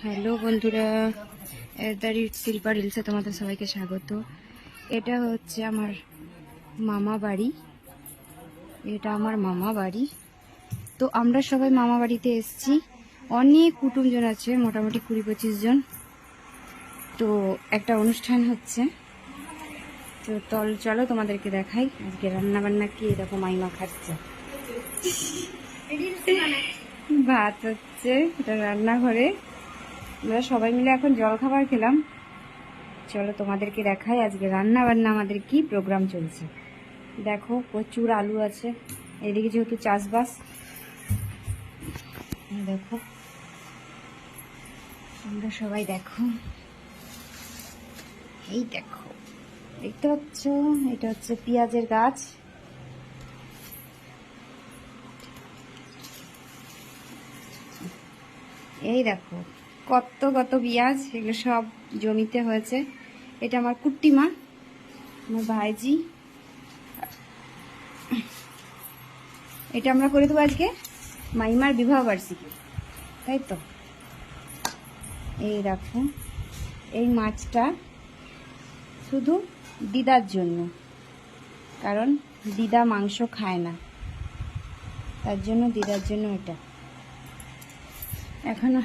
Hello বন্ধুরা, এদারি শিল্পা রিলসে তোমাদের সবাইকে স্বাগত। এটা হচ্ছে আমার মামা বাড়ি। এটা আমার মামা বাড়ি। তো আমরা সবাই মামা বাড়িতে এসেছি। অনেক কুটুমজন আছে, মোটামুটি 20-25 জন। তো একটা অনুষ্ঠান হচ্ছে, তো চলো তোমাদেরকে দেখাই আজকে রান্না বান্না কি। এরকম মাইমা খাচ্ছে, ভাত হচ্ছে, এটা রান্নাঘরে। আমরা সবাই মিলে এখন জলখাবার খেলাম। চলো তোমাদেরকে দেখাই আজকে রান্না বান্না আমাদের কি প্রোগ্রাম চলছে। দেখো প্রচুর আলু আছে, এদিকে যেহেতু চাষবাস। দেখো তোমরা সবাই দেখো, এই দেখো দেখতে পাচ্ছ, এটা হচ্ছে পেঁয়াজের গাছ। এই দেখো কত কত পেঁয়াজ, এগুলো সব জমিতে হয়েছে। এটা আমার কুট্টি মা, আমার ভাইজি। এটা আমরা করে দেবো আজকে মাইমার বিবাহ বার্ষিকী, তাই তো। এই দেখো এই মাছটা শুধু দিদার জন্য, কারণ দিদা মাংস খায় না, তার জন্য দিদার জন্য এটা। এখন